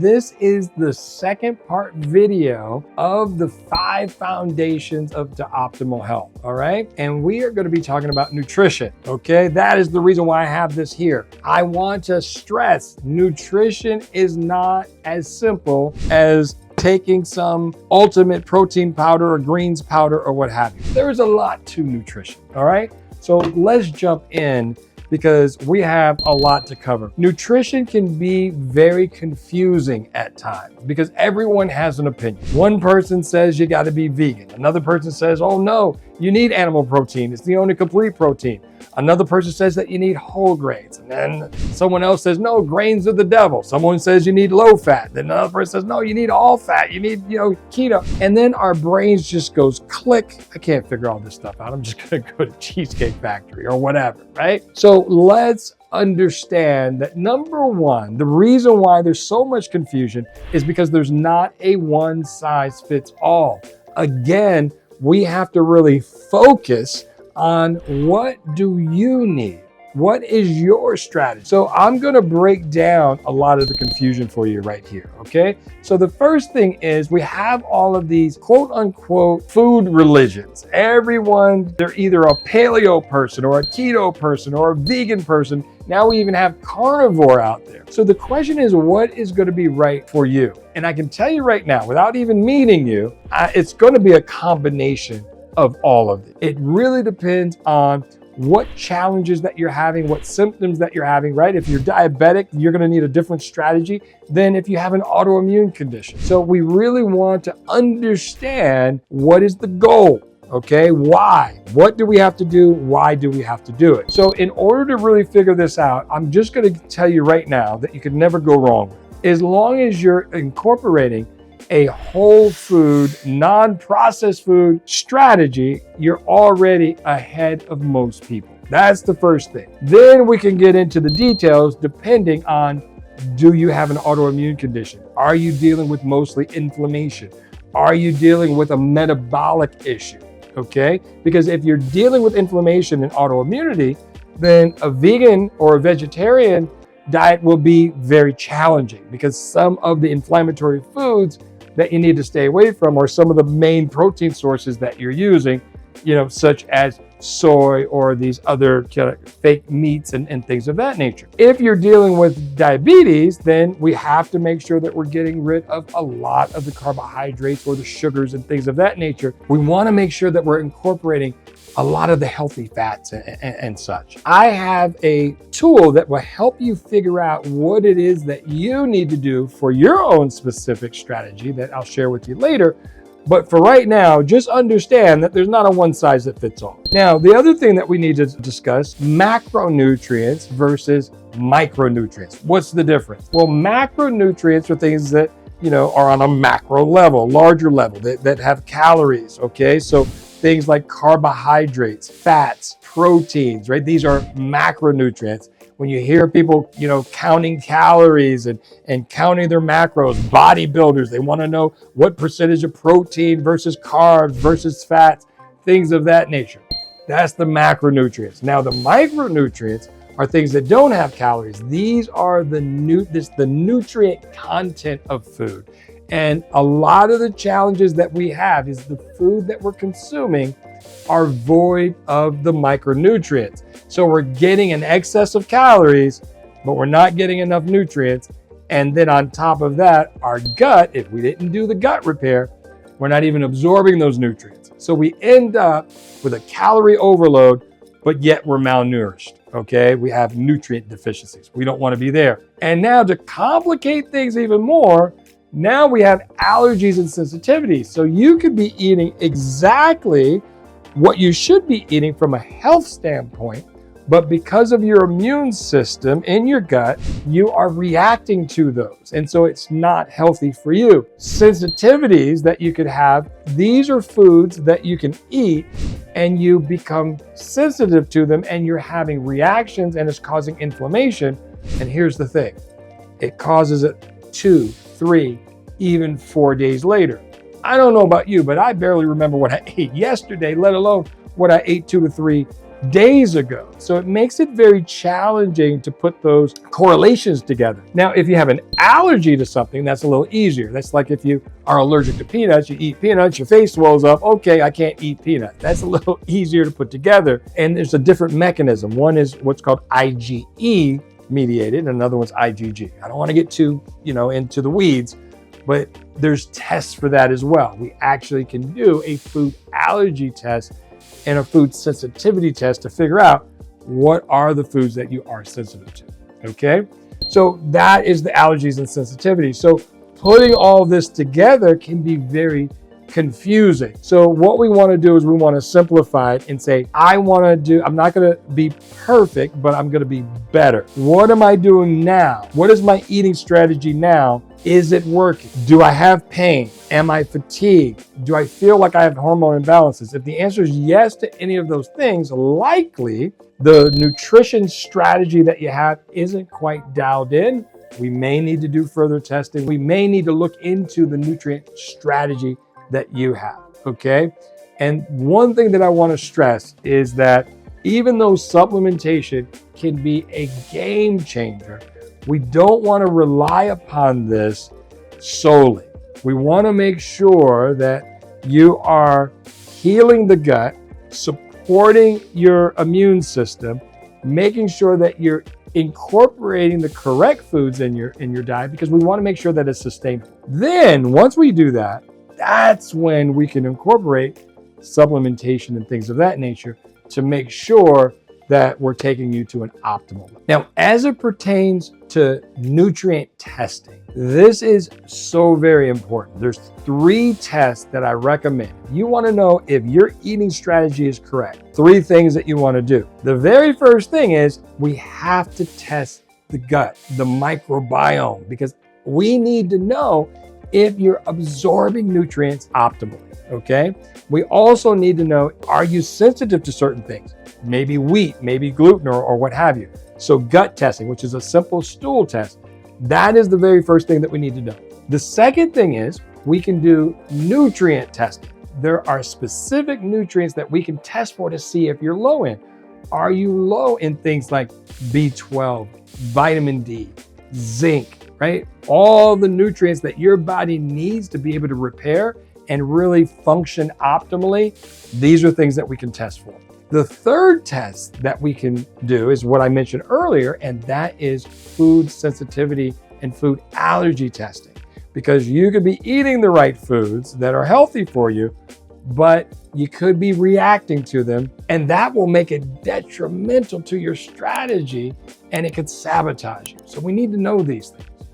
this is the second part video of the 5 foundations to optimal health, all right? And we are gonna be talking about nutrition, okay? That is the reason why I have this here. I want to stress nutrition is not as simple as taking some ultimate protein powder or greens powder or what have you. There is a lot to nutrition, all right? So let's jump in because we have a lot to cover. Nutrition can be very confusing at times because everyone has an opinion. One person says you gotta be vegan. Another person says, oh no, you need animal protein. It's the only complete protein. Another person says that you need whole grains. And then someone else says, no, grains are the devil. Someone says you need low fat. Then another person says, no, you need all fat. You need, keto. And then our brains just goes click. I can't figure all this stuff out. I'm just gonna go to Cheesecake Factory or whatever, right? So let's understand that number one, the reason why there's so much confusion is because there's not a one size fits all. Again, we have to really focus on what do you need? What is your strategy? So I'm gonna break down a lot of the confusion for you right here, okay? So the first thing is we have all of these quote unquote food religions. Everyone, they're either a paleo person or a keto person or a vegan person. Now we even have carnivore out there. So the question is, what is gonna be right for you? And I can tell you right now, without even meeting you, it's gonna be a combination of all of it. It really depends on what challenges that you're having, what symptoms that you're having, right? If you're diabetic, you're gonna need a different strategy than if you have an autoimmune condition. So we really want to understand what is the goal, okay? Why? What do we have to do? Why do we have to do it? So in order to really figure this out, I'm just gonna tell you right now that you can never go wrong with it. As long as you're incorporating a whole food, non-processed food strategy, you're already ahead of most people. That's the first thing. Then we can get into the details depending on, do you have an autoimmune condition? Are you dealing with mostly inflammation? Are you dealing with a metabolic issue? Okay? Because if you're dealing with inflammation and autoimmunity, then a vegan or a vegetarian diet will be very challenging because some of the inflammatory foods that you need to stay away from are some of the main protein sources that you're using, such as soy or these other fake meats and things of that nature. If you're dealing with diabetes, then we have to make sure that we're getting rid of a lot of the carbohydrates or the sugars and things of that nature. We want to make sure that we're incorporating a lot of the healthy fats and such. I have a tool that will help you figure out what it is that you need to do for your own specific strategy that I'll share with you later. But for right now, just understand that there's not a one size that fits all. Now, the other thing that we need to discuss, macronutrients versus micronutrients. What's the difference? Well, macronutrients are things that are on a macro level, larger level, that have calories, okay? So things like carbohydrates, fats, proteins, right? These are macronutrients. When you hear people, counting calories and counting their macros, bodybuilders, they want to know what percentage of protein versus carbs versus fats, things of that nature. That's the macronutrients. Now, the micronutrients are things that don't have calories. These are the nutrient content of food. And a lot of the challenges that we have is the food that we're consuming are void of the micronutrients. So we're getting an excess of calories, but we're not getting enough nutrients. And then on top of that, our gut, if we didn't do the gut repair, we're not even absorbing those nutrients. So we end up with a calorie overload, but yet we're malnourished, okay? We have nutrient deficiencies. We don't want to be there. And now to complicate things even more, now we have allergies and sensitivities. So you could be eating exactly what you should be eating from a health standpoint, but because of your immune system in your gut, you are reacting to those. And so it's not healthy for you. Sensitivities that you could have, these are foods that you can eat and you become sensitive to them and you're having reactions and it's causing inflammation. And here's the thing, it causes it 2, 3, even 4 days later. I don't know about you, but I barely remember what I ate yesterday, let alone what I ate 2 to 3 days ago. So it makes it very challenging to put those correlations together. Now, if you have an allergy to something, that's a little easier. That's like if you are allergic to peanuts, you eat peanuts, your face swells up. Okay, I can't eat peanuts. That's a little easier to put together. And there's a different mechanism. One is what's called IgE mediated, and another one's IgG. I don't want to get too, into the weeds, but there's tests for that as well. We actually can do a food allergy test and a food sensitivity test to figure out what are the foods that you are sensitive to, okay? So that is the allergies and sensitivity. So putting all this together can be very confusing. So what we want to do is we want to simplify it and say, I'm not going to be perfect, but I'm going to be better. What am I doing now? What is my eating strategy now? Is it working? Do I have pain? Am I fatigued? Do I feel like I have hormone imbalances? If the answer is yes to any of those things, likely the nutrition strategy that you have isn't quite dialed in. We may need to do further testing. We may need to look into the nutrient strategy that you have, okay? And one thing that I want to stress is that even though supplementation can be a game changer, we don't want to rely upon this solely. We want to make sure that you are healing the gut, supporting your immune system, making sure that you're incorporating the correct foods in your diet, because we want to make sure that it's sustainable. Then once we do that, that's when we can incorporate supplementation and things of that nature to make sure that we're taking you to an optimal level. Now, as it pertains to nutrient testing, this is so very important. There's 3 tests that I recommend. You want to know if your eating strategy is correct. 3 things that you want to do. The very first thing is we have to test the gut, the microbiome, because we need to know if you're absorbing nutrients optimally, okay? We also need to know, are you sensitive to certain things? Maybe wheat, maybe gluten, or what have you. So gut testing, which is a simple stool test, that is the very first thing that we need to know. The second thing is we can do nutrient testing. There are specific nutrients that we can test for to see if you're low in. Are you low in things like B12, vitamin D, zinc, right? All the nutrients that your body needs to be able to repair and really function optimally. These are things that we can test for. The third test that we can do is what I mentioned earlier, and that is food sensitivity and food allergy testing. Because you could be eating the right foods that are healthy for you, but you could be reacting to them, and that will make it detrimental to your strategy, and it could sabotage you. So we need to know these things.